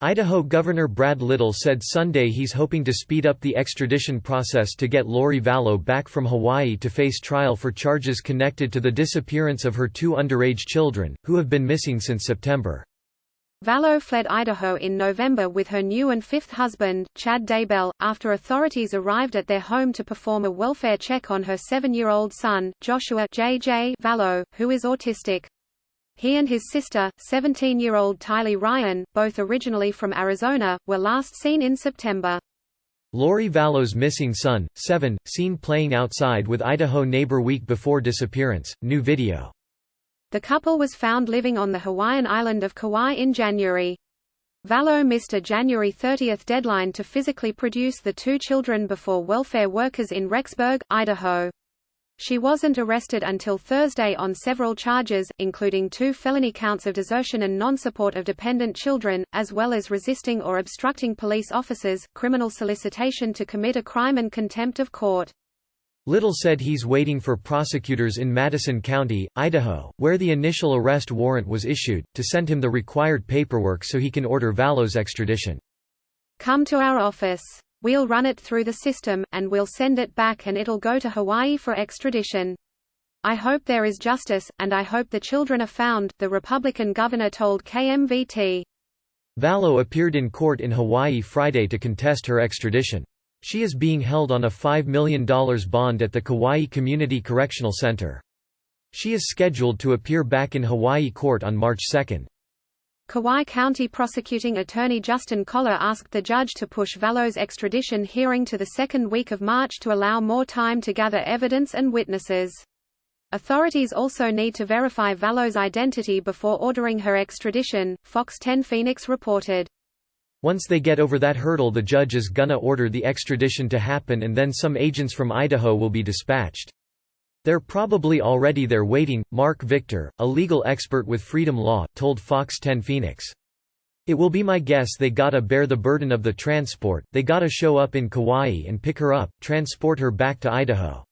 Idaho Governor Brad Little said Sunday he's hoping to speed up the extradition process to get Lori Vallow back from Hawaii to face trial for charges connected to the disappearance of her 2 underage children, who have been missing since September. Vallow fled Idaho in November with her new and 5th husband, Chad Daybell, after authorities arrived at their home to perform a welfare check on her 7-year-old son, Joshua J.J. Vallow, who is autistic. He and his sister, 17-year-old Tylee Ryan, both originally from Arizona, were last seen in September. Lori Vallow's missing son, 7, seen playing outside with Idaho neighbor week before disappearance, new video. The couple was found living on the Hawaiian island of Kauai in January. Vallow missed a January 30 deadline to physically produce the 2 children before welfare workers in Rexburg, Idaho. She wasn't arrested until Thursday on several charges, including 2 felony counts of desertion and non-support of dependent children, as well as resisting or obstructing police officers, criminal solicitation to commit a crime and contempt of court. Little said he's waiting for prosecutors in Madison County, Idaho, where the initial arrest warrant was issued, to send him the required paperwork so he can order Vallow's extradition. "Come to our office. We'll run it through the system, and we'll send it back and it'll go to Hawaii for extradition. I hope there is justice, and I hope the children are found," the Republican governor told KMVT. Vallow appeared in court in Hawaii Friday to contest her extradition. She is being held on a $5 million bond at the Kauai Community Correctional Center. She is scheduled to appear back in Hawaii court on March 2. Kauai County Prosecuting Attorney Justin Collar asked the judge to push Vallow's extradition hearing to the 2nd week of March to allow more time to gather evidence and witnesses. Authorities also need to verify Vallow's identity before ordering her extradition, Fox 10 Phoenix reported. Once they get over that hurdle, the judge is gonna order the extradition to happen, and then some agents from Idaho will be dispatched. They're probably already there waiting, Mark Victor, a legal expert with Freedom Law, told Fox 10 Phoenix. It will be my guess they gotta bear the burden of the transport, they gotta show up in Kauai and pick her up, transport her back to Idaho.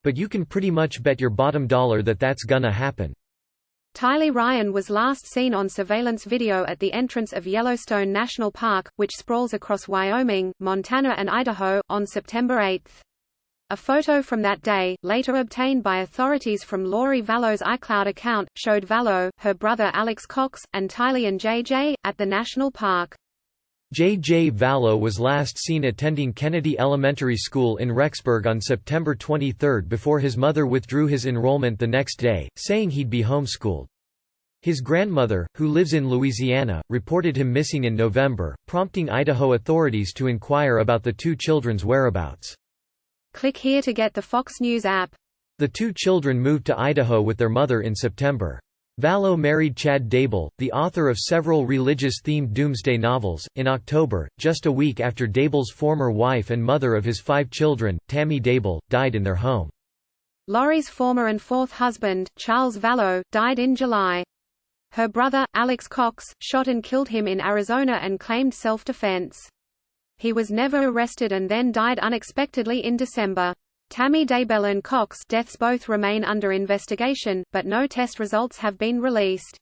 But you can pretty much bet your bottom dollar that that's gonna happen. Tylee Ryan was last seen on surveillance video at the entrance of Yellowstone National Park, which sprawls across Wyoming, Montana and Idaho, on September 8. A photo from that day, later obtained by authorities from Lori Vallow's iCloud account, showed Vallow, her brother Alex Cox, and Tylee and JJ, at the national park. J.J. Vallow was last seen attending Kennedy Elementary School in Rexburg on September 23 before his mother withdrew his enrollment the next day, saying he'd be homeschooled. His grandmother, who lives in Louisiana, reported him missing in November, prompting Idaho authorities to inquire about the 2 children's whereabouts. Click here to get the Fox News app. The 2 children moved to Idaho with their mother in September. Vallow married Chad Daybell, the author of several religious-themed doomsday novels, in October, just a week after Daybell's former wife and mother of his 5 children, Tammy Daybell, died in their home. Lori's former and 4th husband, Charles Vallow, died in July. Her brother, Alex Cox, shot and killed him in Arizona and claimed self-defense. He was never arrested and then died unexpectedly in December. Tammy Daybell and Cox deaths both remain under investigation, but no test results have been released.